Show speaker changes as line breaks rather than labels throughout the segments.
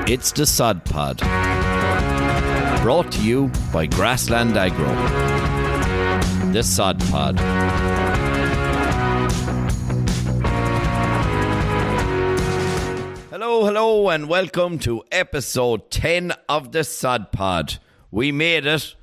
It's the Sod Pod, brought to you by Grassland Agro. The Sod Pod. Hello, and welcome to episode 10 of the Sod Pod. We made it.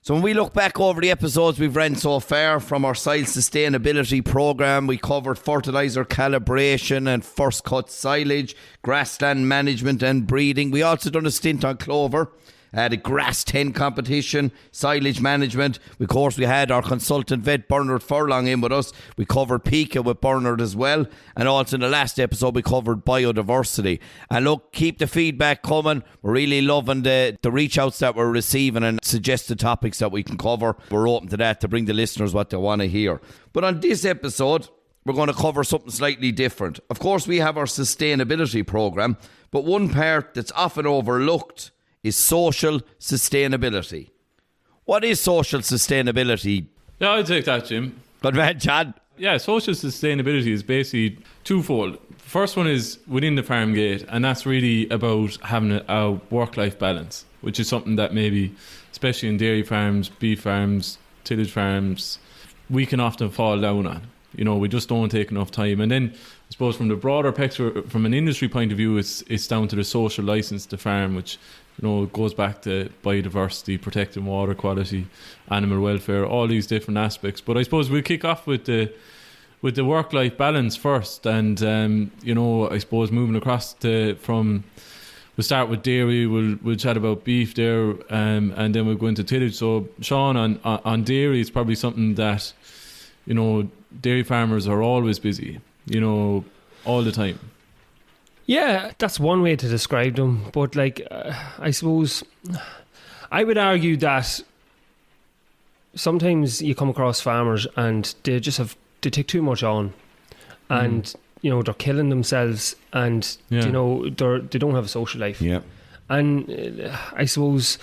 So when we look back over the episodes we've run so far from our soil sustainability program, we covered fertiliser calibration and first cut silage, grassland management and breeding. We also done a stint on clover, the grass 10 competition, silage management. Of course, we had our consultant vet Bernard Furlong in with us. We covered Pika with Bernard as well. And also in the last episode, we covered biodiversity. And look, keep the feedback coming. We're really loving the reach outs that we're receiving and suggested topics that we can cover. We're open to that to bring the listeners what they want to hear. But on this episode, we're going to cover something slightly different. Of course, we have our sustainability program, but one part that's often overlooked is social sustainability. What is social sustainability?
Yeah, I'd take that, Jim.
Good man, Chad.
Yeah, social sustainability is basically twofold. First one is within the farm gate, and that's really about having a work-life balance, which is something that maybe, especially in dairy farms, beef farms, tillage farms, we can often fall down on. You know, we just don't take enough time. And then, I suppose, from the broader picture, from an industry point of view, it's down to the social license to farm, which, you know, goes back to biodiversity, protecting water quality, animal welfare, all these different aspects. But I suppose we'll kick off with the work-life balance first. And, you know, I suppose moving across we'll start with dairy, we'll chat about beef there, and then we'll go into tillage. So, Sean, on dairy, it's probably something that, you know, dairy farmers are always busy, you know, all the time.
Yeah, that's one way to describe them. But, like, I suppose I would argue that sometimes you come across farmers and they take too much on, and you know, they're killing themselves, and you know, they don't have a social life. Yeah, and I suppose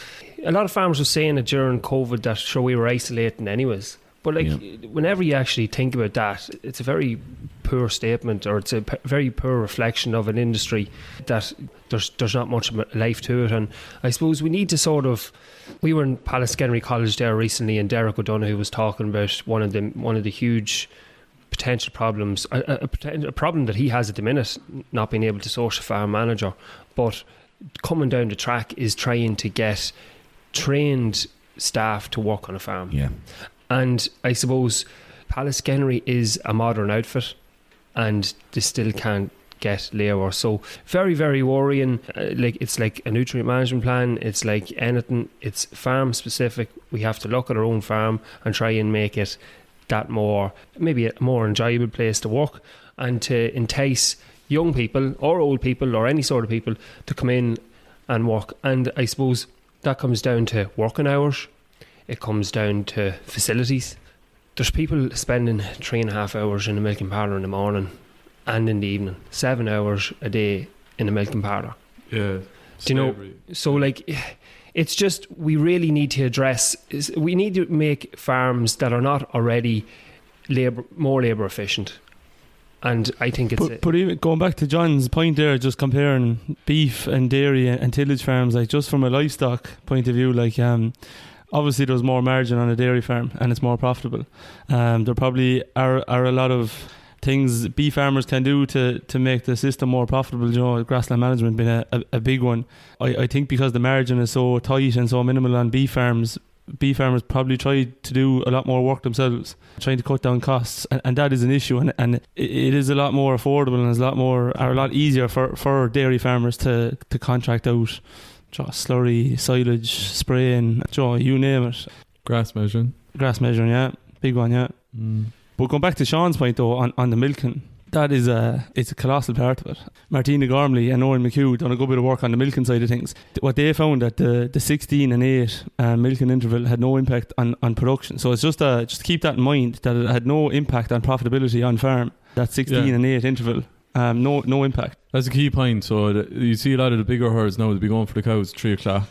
a lot of farmers were saying it during COVID that sure we were isolating anyways. But whenever you actually think about that, it's a very poor statement, or it's a very poor reflection of an industry that there's not much life to it. And I suppose we need to we were in Pallaskenry College there recently, and Derek O'Donoghue was talking about one of the huge potential problems, a problem that he has at the minute, not being able to source a farm manager, but coming down the track is trying to get trained staff to work on a farm. Yeah. And I suppose Pallaskenry is a modern outfit, and they still can't get labour. So very, very worrying. It's like a nutrient management plan. It's like anything. It's farm specific. We have to look at our own farm and try and make it maybe a more enjoyable place to work, and to entice young people or old people or any sort of people to come in and work. And I suppose that comes down to working hours. It comes down to facilities. There's people spending 3.5 hours in a milking parlour in the morning and in the evening, 7 hours a day in a milking parlour.
Yeah.
Do you know? So, like, it's just, we really need to we need to make farms that are not already more labour efficient. And I think
but even going back to John's point there, just comparing beef and dairy and tillage farms, like, just from a livestock point of view, like, obviously there's more margin on a dairy farm and it's more profitable. There probably are a lot of things beef farmers can do to make the system more profitable. You know, grassland management being a big one. I think because the margin is so tight and so minimal on beef farmers probably try to do a lot more work themselves, trying to cut down costs, and that is an issue, and it is a lot more affordable, and it's a lot easier for dairy farmers to contract out slurry, silage, spraying, you name it.
Grass measuring, yeah,
big one, yeah. But going back to Sean's point though, on the milking, that is it's a colossal part of it. Martina Gormley and Owen McHugh done a good bit of work on the milking side of things. What they found that the 16 and 8 milking interval had no impact on production. So it's just keep that in mind, that it had no impact on profitability on farm. That 16 and 8 interval. No impact.
That's a key point. So you see a lot of the bigger herds now, they'll be going for the cows 3 o'clock.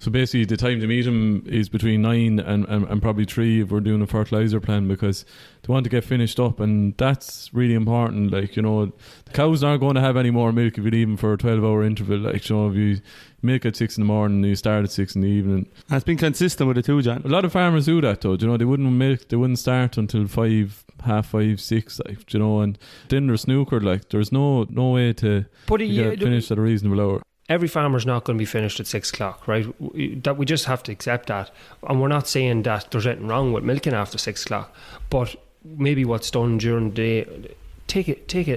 So basically the time to meet them is between 9 and probably 3 if we're doing a fertilizer plan, because they want to get finished up, and that's really important. Like, you know, the cows aren't going to have any more milk if you leave them for a 12-hour interval. Like, you know, if you milk at 6 in the morning, you start at 6 in the evening.
And it's been consistent with it too, John.
A lot of farmers do that though. You know, they wouldn't start until 5, half 5, 6, like, you know, and then they're snookered. Like, there's no way to get finished at a reasonable hour.
Every farmer's not going to be finished at 6 o'clock, right? That we just have to accept that. And we're not saying that there's anything wrong with milking after 6 o'clock, but maybe what's done during the day, take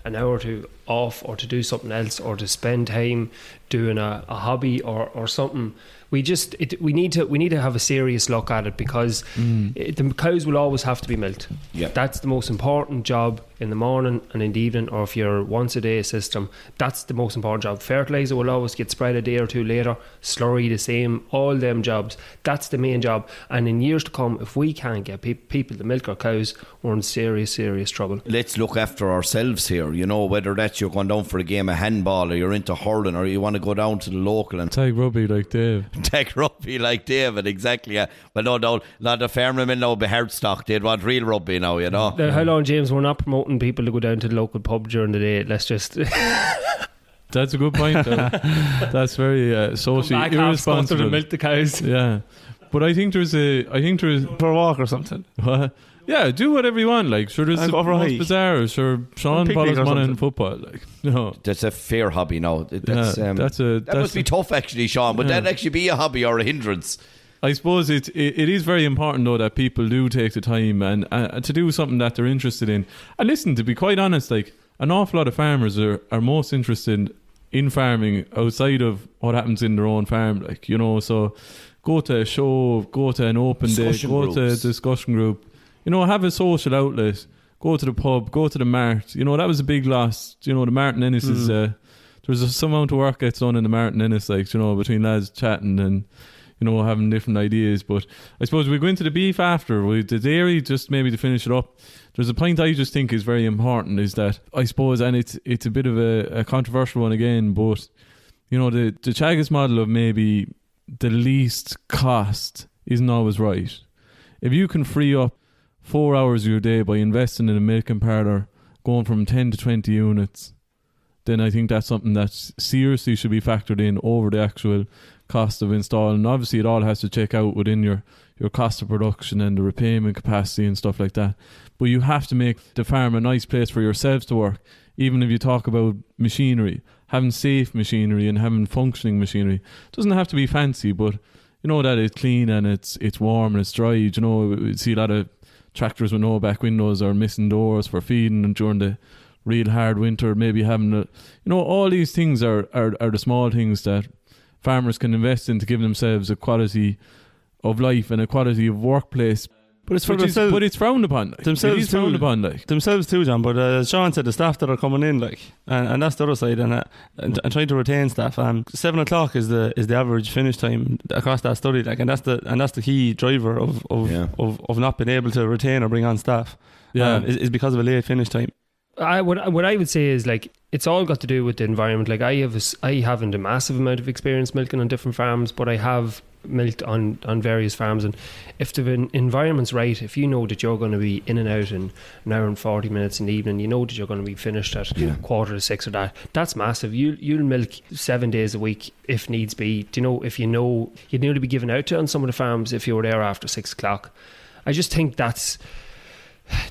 an hour or two off, or to do something else, or to spend time doing a hobby or something. We need to have a serious look at it, because the cows will always have to be milked.
Yeah.
That's the most important job in the morning and in the evening, or if you're once a day system, that's the most important job. Fertilizer will always get spread a day or two later, slurry the same, all them jobs. That's the main job. And in years to come, if we can't get people to milk our cows, we're in serious trouble.
Let's look after ourselves here, you know, whether that's you're going down for a game of handball, or you're into hurling, or you want to go down to the local and
tag rugby like Dave.
Tag rugby like David, exactly. Yeah. But no, a lot of farmermen now be hard stock. They'd want real rugby now, you know.
Hold on, James, we're not promoting people to go down to the local pub during the day. Let's just
That's a good point though. That's very socially irresponsible
to milk the cows.
Yeah, but I think there's
For a walk or something.
yeah, do whatever you want. Like, sure, there's the most bizarre. Sure, Sean Paul's money in football. Like, no,
that's a fair hobby now.
That
must be tough, actually, Sean. Would that actually be a hobby or a hindrance?
I suppose it is very important though that people do take the time and to do something that they're interested in. And listen, to be quite honest, like, an awful lot of farmers are most interested in farming outside of what happens in their own farm. Like, you know, so go to a show, go to an open day, go to a discussion group. You know, have a social outlet. Go to the pub, go to the mart. You know, that was a big loss. You know, the Martin Ennis is there's some amount of work gets done in the Martin Ennis, like, you know, between lads chatting and, you know, having different ideas. But I suppose we go into the beef after. The dairy, just maybe to finish it up, there's a point I just think is very important, is that I suppose, and it's a bit of a controversial one again, but, you know, the Chagas model of maybe the least cost isn't always right. If you can free up 4 hours of your day by investing in a milking parlour, going from 10 to 20 units, then I think that's something that seriously should be factored in over the actual cost of installing. And obviously it all has to check out within your cost of production and the repayment capacity and stuff like that. But you have to make the farm a nice place for yourselves to work. Even if you talk about machinery, having safe machinery and having functioning machinery, it doesn't have to be fancy, but you know that it's clean and it's warm and it's dry. You know, we see a lot of tractors with no back windows or missing doors for feeding, and during the real hard winter, maybe having you know, all these things are the small things that farmers can invest in to give themselves a quality of life and a quality of workplace.
But it's for themselves.
But it's frowned upon. Like.
Themselves
it is frowned upon, like.
Themselves too, John. But as Sean said, the staff that are coming in, like, and that's the other side, and trying to retain staff. 7 o'clock is the average finish time across that study, like, and that's the key driver of not being able to retain or bring on staff.
Yeah,
is because of a late finish time.
What I would say is, like, it's all got to do with the environment. Like, I haven't a massive amount of experience milking on different farms, but I have milked on various farms, and if the environment's right, if you know that you're going to be in and out in an hour and 40 minutes in the evening, you know that you're going to be finished at 5:45 or that's massive. You'll milk 7 days a week if needs be. Do you know, if you know you'd nearly be given out to on some of the farms if you were there after 6 o'clock. I just think that's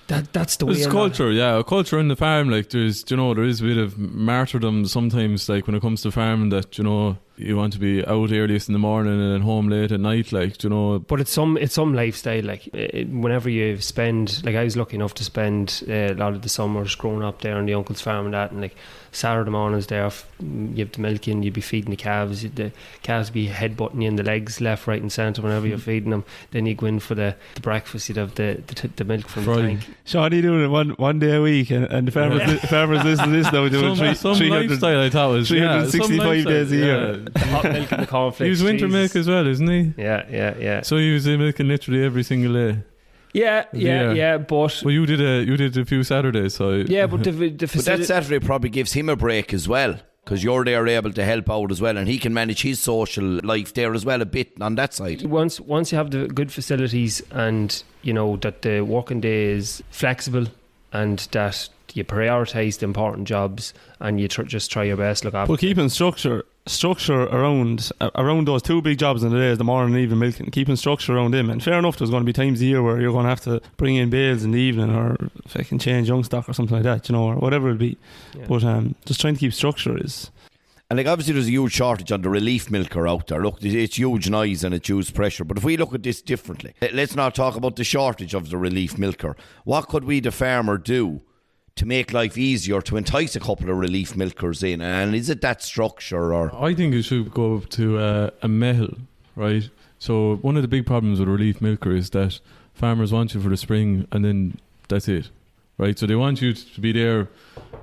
the way.
It's culture, a culture in the farm. Like, there's, you know, there is a bit of martyrdom sometimes, like, when it comes to farming, that, you know, you want to be out earliest in the morning and then home late at night, like, you know.
But it's some lifestyle. Like, whenever you spend, like, I was lucky enough to spend a lot of the summers growing up there on the uncle's farm and that, and like Saturday mornings there, you have the milk in, you'd be feeding the calves. The calves be headbutting you in the legs left, right and centre whenever you're feeding them. Then you go in for the breakfast, you'd have the milk from the tank.
Sean, you doing it one day a week, and the farmers listen to this now, doing
some lifestyle, I thought, was
365 days a year.
The hot milk and the cornflakes.
He was winter milk as well, isn't he?
Yeah.
So he was milking literally every single day.
Yeah. But
well, you did a few Saturdays, so
yeah. But the
but that Saturday probably gives him a break as well. because you're there able to help out as well, and he can manage his social life there as well a bit on that side.
Once you have the good facilities, and that the working day is flexible, and that you prioritise the important jobs, and you just try your best to look after.
But keeping structure around those two big jobs in the day, the morning and evening milking, keeping structure around them. And fair enough, there's going to be times a year where you're going to have to bring in bales in the evening, or if I can change young stock or something like that, or whatever it'll be. Yeah. But just trying to keep structure is.
And obviously there's a huge shortage on the relief milker out there. Look, it's huge noise and it's huge pressure. But if we look at this differently, let's not talk about the shortage of the relief milker. What could we, the farmer, do to make life easier, to entice a couple of relief milkers in? And is it that structure? Or
I think it should go up to a mehel, right? So one of the big problems with a relief milker is that farmers want you for the spring and then that's it, right? So they want you to be there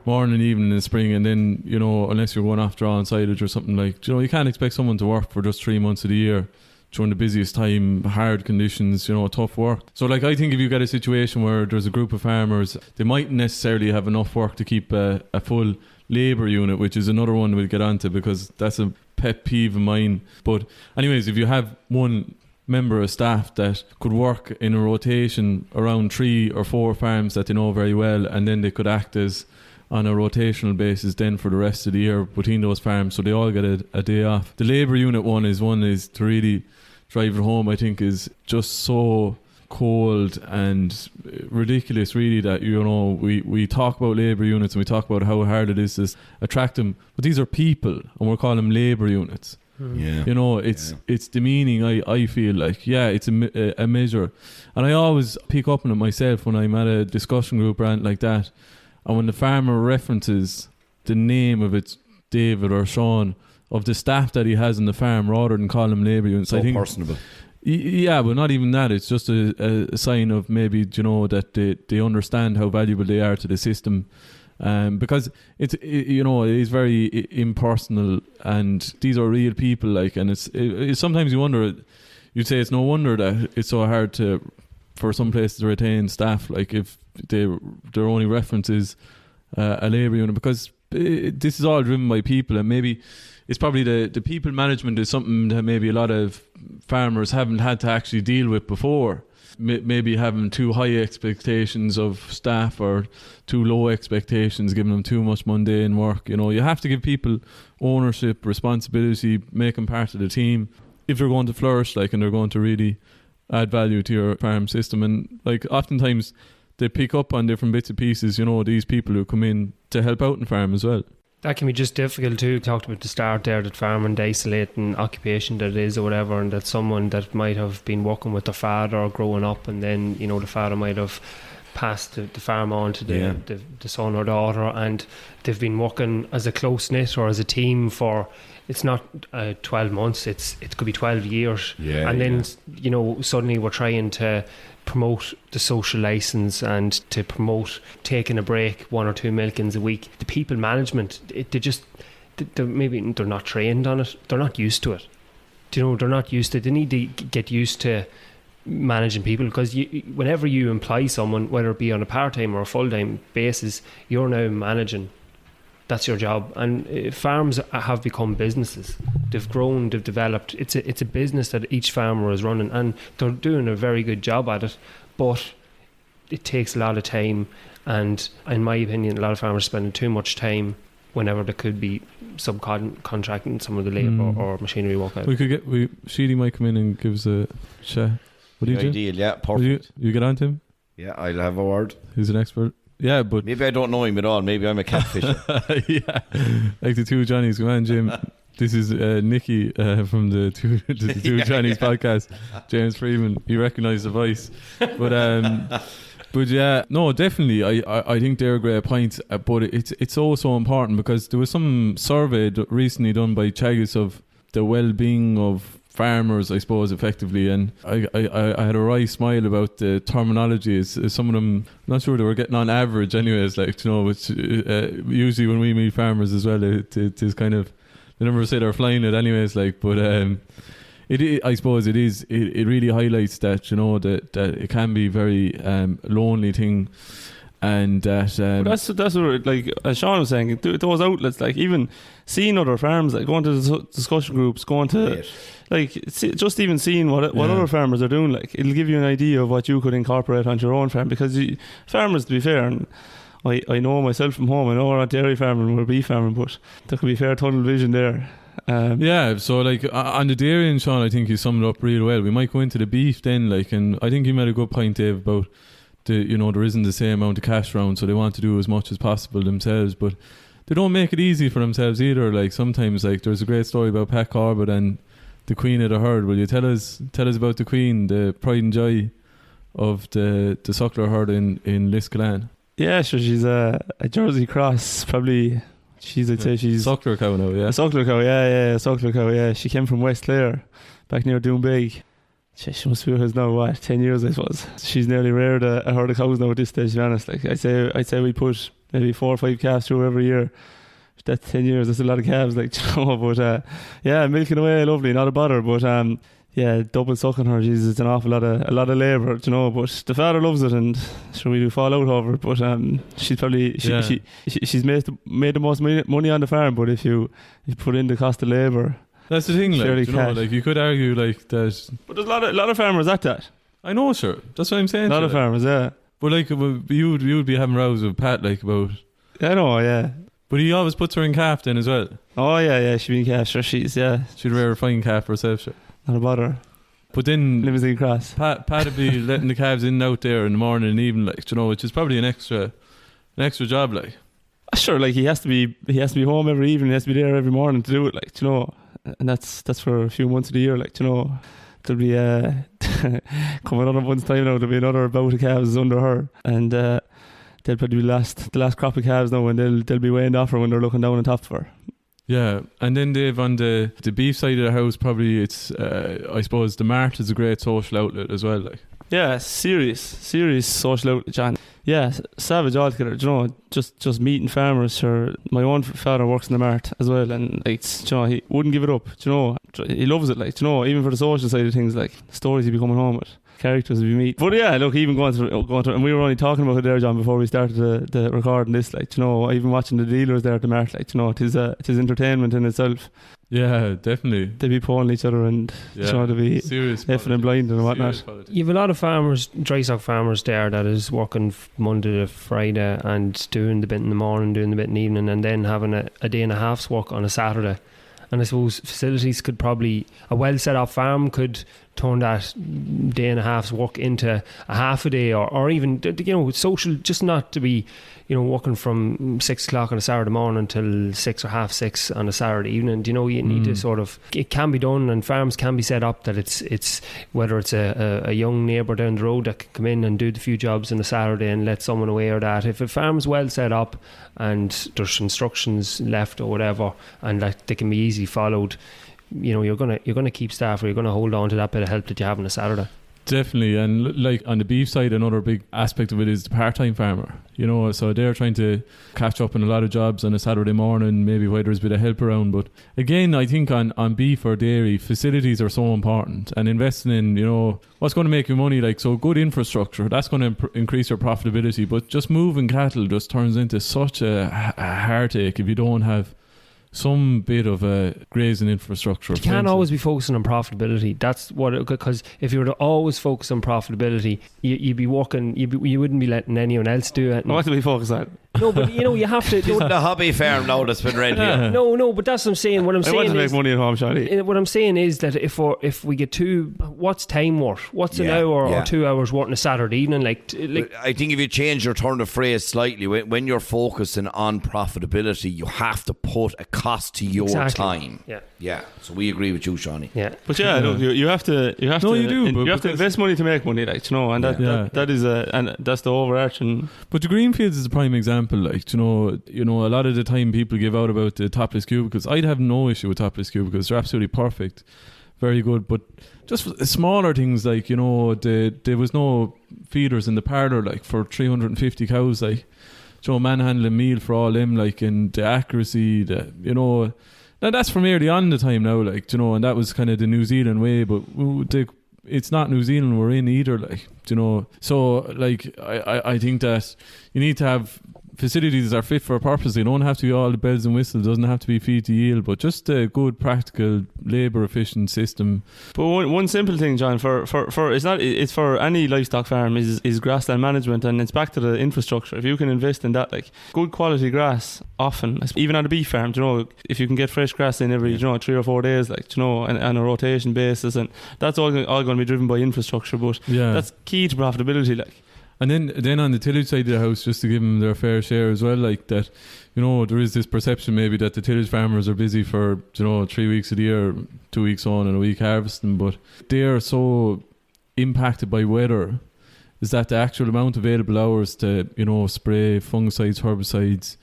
morning and evening in the spring, and then, unless you're going off drawing silage or something, like, you can't expect someone to work for just 3 months of the year during the busiest time, hard conditions, tough work. So I think if you get a situation where there's a group of farmers, they mightn't necessarily have enough work to keep a full labour unit, which is another one we'll get onto, because that's a pet peeve of mine. But anyways, if you have one member of staff that could work in a rotation around 3 or 4 farms that they know very well, and then they could act as on a rotational basis then for the rest of the year between those farms, so they all get a day off. The labour unit one is to really drive it home. I think is just so cold and ridiculous, really, that we talk about labour units and we talk about how hard it is to attract them, but these are people and we're calling them labour units.
Yeah.
It's demeaning. I feel like, it's a measure, and I always pick up on it myself when I'm at a discussion group rant like that, and when the farmer references the name of it's David or Sean, of the staff that he has in the farm, rather than call them labour units.
So
I think
personable.
Yeah, but not even that. It's just a sign of maybe, that they understand how valuable they are to the system. Because it is very impersonal, and these are real people, and it's sometimes you wonder, you'd say it's no wonder that it's so hard for some places to retain staff, if their only reference is a labour unit, because this is all driven by people, and maybe it's probably the people management is something that maybe a lot of farmers haven't had to actually deal with before. Maybe having too high expectations of staff or too low expectations, giving them too much mundane work. You have to give people ownership, responsibility, make them part of the team if they're going to flourish, and they're going to really add value to your farm system. And oftentimes they pick up on different bits and pieces, these people who come in to help out in farm as well.
That can be just difficult too. Talked about at the start there that farming, the isolating occupation that it is or whatever, and that someone that might have been working with their father growing up, and then the father might have passed the farm on to the son or daughter, and they've been working as a close knit or as a team for, it's not 12 months, it could be 12 years, and then suddenly we're trying to promote the social license and to promote taking a break, 1 or 2 milkings a week. The people management, they're not trained on it, they're not used to it. They're not used to it. They need to get used to managing people, because whenever you employ someone, whether it be on a part-time or a full-time basis, you're now managing. That's your job. And farms have become businesses. They've grown, they've developed. It's a business that each farmer is running, and they're doing a very good job at it, but it takes a lot of time, and in my opinion a lot of farmers are spending too much time whenever they could be subcontracting some of the labour or machinery work out.
Sheedy might come in and give us a chat. What do you do?
Ideal, yeah, perfect.
You get on to him?
Yeah, I'll have a word.
He's an expert. Yeah, but
maybe I don't know him at all. Maybe I'm a catfisher.
Yeah, like the two Johnnies. Come on, Jim. This is Nicky from the two Johnnies podcast. James Freeman. You recognise the voice, but yeah, no, definitely. I think they're great points. But it's so important, because there was some survey recently done by Chagas of the well-being of farmers, I suppose, effectively, and I had a wry smile about the terminology. Is some of them, I'm not sure they were getting on average anyways, which usually when we meet farmers as well, it is kind of, they never say they're flying it anyways, but I suppose it really highlights that, that it can be very lonely thing. and that
That's what, like, as Sean was saying, those outlets, like even seeing other farms, like going to the discussion groups, going to just even seeing what other farmers are doing, like it'll give you an idea of what you could incorporate onto your own farm. Because farmers, to be fair, and I know myself from home, I know we're not dairy farming, we're beef farming, but there could be fair tunnel vision there.
So like on the dairy, and Sean, I think you summed it up really well. We might go into the beef then, like, and I think you made a good point, Dave, about there isn't the same amount of cash around, so they want to do as much as possible themselves, but they don't make it easy for themselves either. Like sometimes, like there's a great story about Pat Corbett and the Queen of the Herd. Will you tell us about the Queen, the pride and joy of the suckler herd in Liscalan?
Yeah, sure. She's a Jersey cross, probably. I'd say she's
suckler cow now. Yeah,
a suckler cow. Yeah, suckler cow. Yeah, she came from West Clare, back near Doonbeg. She must be with us now, 10 years, I suppose. She's nearly reared a herd of cows now at this stage, to be honest. Like I'd say we put maybe 4 or 5 calves through every year. That's 10 years, that's a lot of calves, like, but milking away, lovely, not a bother, but double sucking her, Jesus, it's an awful lot of labour, but the father loves it, and sure, we do fall out over it, but she's probably she's made the most money on the farm, but if you put in the cost of labour,
that's the thing, like, like you could argue like that.
But there's a lot of farmers at that.
I know, sure. That's what I'm saying.
A lot of farmers, yeah.
But like you would be having rows with Pat, like, about.
I know, yeah.
But he always puts her in calf then as well.
Oh yeah, she'd be in calf. Sure, she'd
rear a fine calf herself. Sure.
Not a bother.
But then
limousine cross.
Pat would be letting the calves in and out there in the morning and evening, like, which is probably an extra job, like.
Sure, like he has to be home every evening. He has to be there every morning to do it, like, and that's for a few months of the year, like, there'll be coming on a month's time now, there'll be another bout of calves under her, and they'll probably be the last crop of calves now, and they'll be weighing off her when they're looking down on top of her. Yeah,
and then Dave, on the beef side of the house, probably it's I suppose the mart is a great social outlet as well, like.
Yeah, serious social outlet, John. Yeah, savage altogether. Just meeting farmers. My own father works in the mart as well, and like, he wouldn't give it up. He loves it. Like, even for the social side of things, like stories he'd be coming home with, characters we meet. But yeah, look, even going through, and we were only talking about it there, John, before we started the recording this. Like, even watching the dealers there at the mart, like, it is entertainment in itself.
Yeah, definitely.
They'd be pulling each other and trying to be effing and blind and whatnot.
You have a lot of farmers, dry stock farmers there, that is working Monday to Friday and doing the bit in the morning, doing the bit in the evening, and then having a day and a half's work on a Saturday. And I suppose facilities could probably, a well set up farm could turn that day and a half's work into a half a day, or even, social, just not to be, working from 6 o'clock on a Saturday morning till 6 or half 6 on a Saturday evening. You need to sort of, it can be done, and farms can be set up that it's whether it's a young neighbour down the road that can come in and do the few jobs on a Saturday and let someone away, or that if a farm's well set up and there's instructions left or whatever, and that they can be easily followed, you're gonna keep staff, or you're gonna hold on to that bit of help that you have on a Saturday.
Definitely. And like on the beef side, another big aspect of it is the part-time farmer, so they're trying to catch up on a lot of jobs on a Saturday morning, maybe where there's a bit of help around. But again, I think on beef or dairy, facilities are so important, and investing in what's going to make you money, like, so good infrastructure, that's going to increase your profitability. But just moving cattle just turns into such a heartache if you don't have some bit of a grazing infrastructure.
You can't always be focusing on profitability. That's what, because if you were to always focus on profitability, you'd be working, you wouldn't be letting anyone else do it.
What do we focus on?
No, but you have to.
The hobby farm now that's been read here.
No, but that's what I'm saying. What I'm saying
want to
is,
make money at home, Shawty.
What I'm saying is that if we get what's time worth? What's an hour or 2 hours worth on a Saturday evening? Like,
I think if you change your turn of phrase slightly, when you're focusing on profitability, you have to put a cost to your time. Yeah. So we agree with you, Shawnee.
Yeah.
But look, you have to. You have to invest money to make money, like, and that is and that's the overarching.
But the greenfields is a prime example. Like, a lot of the time people give out about the topless cubicles. I'd have no issue with topless cubicles. They're absolutely perfect, very good. But just smaller things, like, there was no feeders in the parlour, like, for 350 cows, like, manhandling meal for all them, like, and the accuracy, now that's from early on the time now, like, and that was kind of the New Zealand way. But it's not New Zealand we're in either, like, you know. So like I think that you need to have facilities that are fit for a purpose. They don't have to be all the bells and whistles, doesn't have to be feed to yield, but just a good practical labour efficient system.
But one simple thing, John, for it's for any livestock farm is grassland management, and it's back to the infrastructure. If you can invest in that, like good quality grass, often even on a beef farm, you know, if you can get fresh grass in every 3 or 4 days, like, you know, on a rotation basis, and that's all going to be driven by infrastructure. But that's key to profitability, like.
And then on the tillage side of the house, just to give them their fair share as well, like that, you know, there is this perception maybe that the tillage farmers are busy for, you know, 3 weeks of the year, 2 weeks on and a week harvesting, but they are so impacted by weather is that the actual amount of available hours to, you know, spray fungicides, herbicides,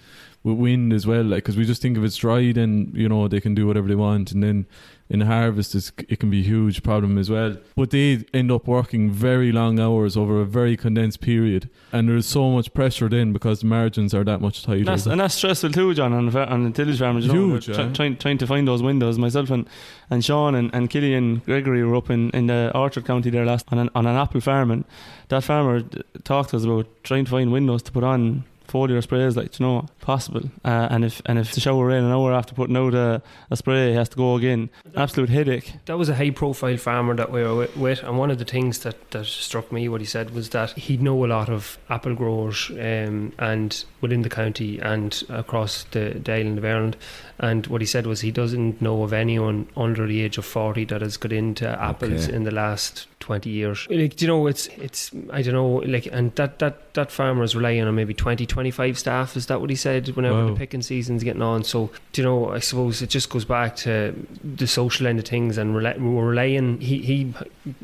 with wind as well, like, because we just think if it's dry, then, you know, they can do whatever they want, and then in harvest it can be a huge problem as well. But they end up working very long hours over a very condensed period, and there's so much pressure then because the margins are that much tighter.
And that's stressful too, John, on the tillage farm.
Huge,
trying to find those windows. Myself and Sean and Killian Gregory were up in the Orchard County there last on an apple farm, and that farmer talked to us about trying to find windows to put on foliar sprays, like, you know, possible. And if the shower rain an hour after putting out a spray, he has to go again. Absolute headache.
That was a high profile farmer that we were with, and one of the things that struck me, what he said, was that he'd know a lot of apple growers and within the county and across the island of Ireland. And what he said was he doesn't know of anyone under the age of 40 that has got into apples in the last 20 years. Like, you know, it's I don't know, like, and that farmer is relying on maybe 20-25 staff. Is that what he said? Whenever the picking season's getting on. So, you know, I suppose it just goes back to the social end of things, and we're relying. He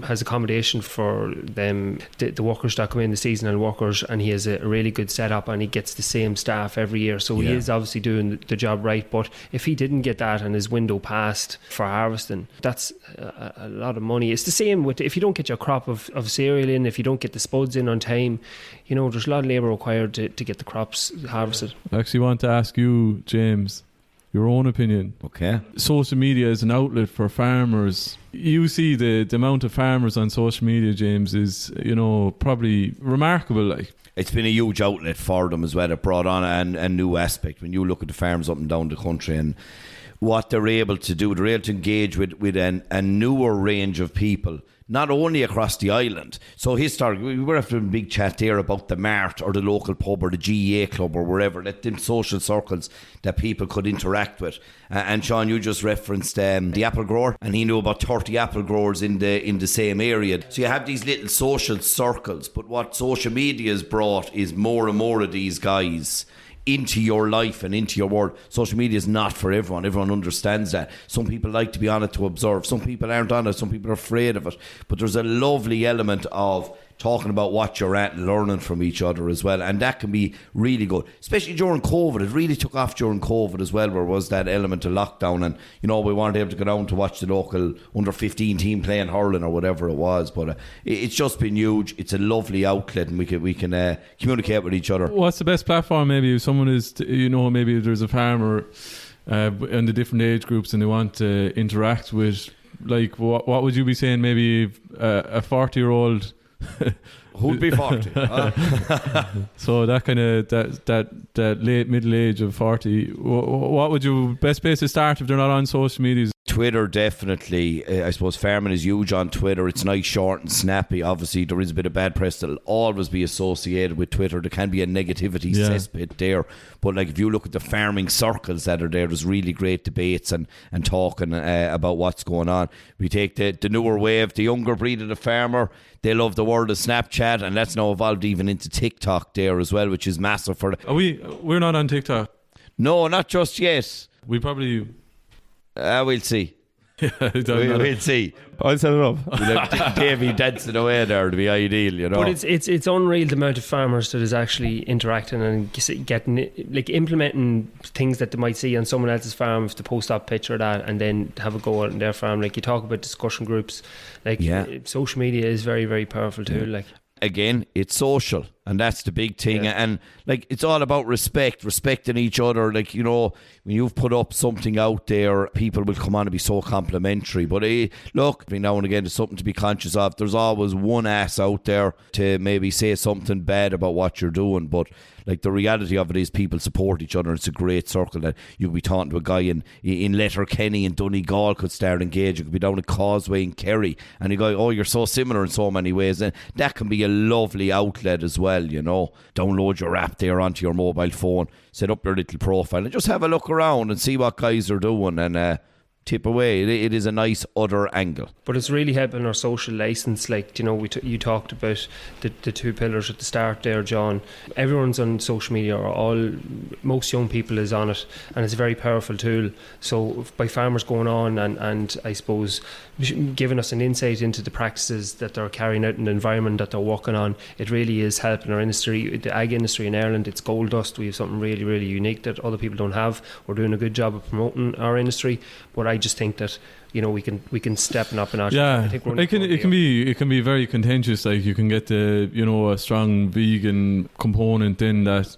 has accommodation for them, the workers that come in, the seasonal workers, and he has a really good setup, and he gets the same staff every year. So he is obviously doing the job right. But if he didn't get that and his window passed for harvesting, that's a lot of money. It's the same with if you don't get your crop of cereal in, if you don't get the spuds in on time, you know, there's a lot of labour required to get the crops harvested.
I actually want to ask you, James, your own opinion.
Okay.
Social media is an outlet for farmers. You see the amount of farmers on social media, James, is, you know, probably remarkable. Like,
it's been a huge outlet for them as well. It brought on a new aspect. When you look at the farms up and down the country and what they're able to do, they're able to engage with a newer range of people, not only across the island. So historically, we were having a big chat there about the mart or the local pub or the GEA club or wherever, that them social circles that people could interact with. And Sean, you just referenced the apple grower, and he knew about 30 apple growers in the same area. So you have these little social circles, but what social media has brought is more and more of these guys into your life and into your world. Social media is not for everyone. Everyone understands that. Some people like to be on it to observe. Some people aren't on it. Some people are afraid of it. But there's a lovely element of talking about what you're at and learning from each other as well, and that can be really good, especially during COVID. It really took off during COVID as well, where was that element of lockdown, and, you know, we weren't able to go down to watch the local under 15 team playing hurling or whatever it was, but it's just been huge. It's a lovely outlet, and we can communicate with each other.
What's the best platform? Maybe if someone is, you know, maybe there's a farmer in the different age groups and they want to interact with, like, what would you be saying? Maybe a 40-year-old
who'd be 40?
So that kind of that late middle age of 40. What would you best place to start if they're not on social media?
Twitter, definitely. I suppose farming is huge on Twitter. It's nice, short and snappy. Obviously there is a bit of bad press that'll always be associated with Twitter. There can be a negativity cesspit there, but like if you look at the farming circles that are there's really great debates and talking about what's going on. We take the newer wave, the younger breed of the farmer. They love the world of Snapchat, and that's now evolved even into TikTok there as well, which is massive for
we're not on TikTok.
No, not just yet.
We probably
we'll see. We'll see.
I'll set it up.
We'll have Davey dancing away there to be ideal, you know.
But it's unreal the amount of farmers that is actually interacting and getting, like, implementing things that they might see on someone else's farm, if they post up picture of that and then have a go on their farm. Like, you talk about discussion groups, like social media is very, very powerful too. Like,
again, it's social. And that's the big thing. And like, it's all about respecting each other. Like, you know, when you've put up something out there, people will come on and be so complimentary. But look, now and again, there's something to be conscious of. There's always one ass out there to maybe say something bad about what you're doing. But like, the reality of it is people support each other. It's a great circle that you could be talking to a guy in Letterkenny and Donegal could start engaging. You could be down at Causeway in Kerry and you go, oh, you're so similar in so many ways. And that can be a lovely outlet as well, you know. Download your app there onto your mobile phone, set up your little profile and just have a look around and see what guys are doing and tip away. It is a nice other angle.
But it's really helping our social license. Like, you know, you talked about the two pillars at the start there, John. Everyone's on social media, or most young people is on it, and it's a very powerful tool. So by farmers going on and I suppose giving us an insight into the practices that they're carrying out in the environment that they're working on, it really is helping our industry, the ag industry in Ireland. It's gold dust. We have something really, really unique that other people don't have. We're doing a good job of promoting our industry, but I just think that, you know, we can step up a notch.
Yeah,
I think
it can be very contentious. Like, you can get a strong vegan component in that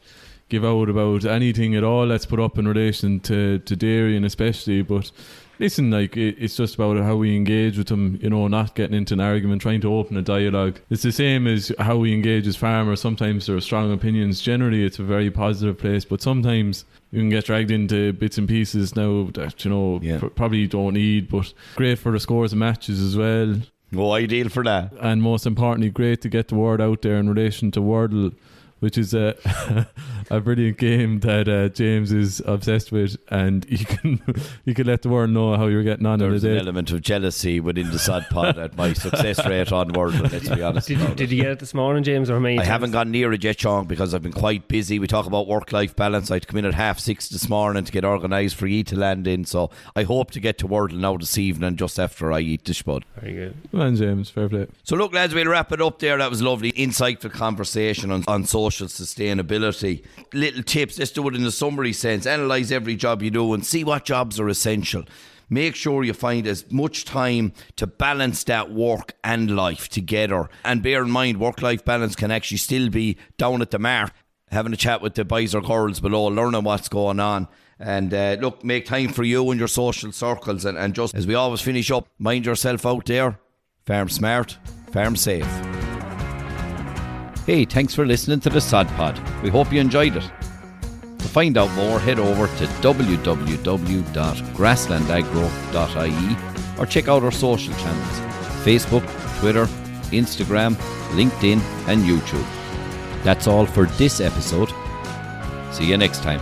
give out about anything at all that's put up in relation to dairy, and especially, but listen, like, it's just about how we engage with them, you know, not getting into an argument, trying to open a dialogue. It's the same as how we engage as farmers. Sometimes there are strong opinions. Generally, it's a very positive place, but sometimes you can get dragged into bits and pieces now that, you know, probably don't need, but great for the scores of matches as well.
Oh, ideal for that.
And most importantly, great to get the word out there in relation to Wordle, which is a brilliant game that James is obsessed with, and you can let the world know how you're getting on.
There's an element of jealousy within the Sod Pod at my success rate on Wordle, let's be honest.
Did you get it this morning, James, or me?
I haven't gone near it yet, Sean, because I've been quite busy. We talk about work-life balance. I had to come in at 6:30 this morning to get organised for you to land in, so I hope to get to Wordle now this evening just after I eat the spud.
Very good.
Come on, James, fair play.
So look, lads, we'll wrap it up there. That was a lovely, insightful conversation on social sustainability. Little tips, let's do it in a summary sense. Analyse every job you do and see what jobs are essential. Make sure you find as much time to balance that work and life together. And bear in mind, work-life balance can actually still be down at the mark, having a chat with the boys or girls below, learning what's going on. And look, make time for you and your social circles. And just as we always finish up, mind yourself out there. Farm smart, farm safe. Hey, thanks for listening to the Sod Pod. We hope you enjoyed it. To find out more, head over to www.grasslandagro.ie or check out our social channels: Facebook, Twitter, Instagram, LinkedIn and YouTube. That's all for this episode. See you next time.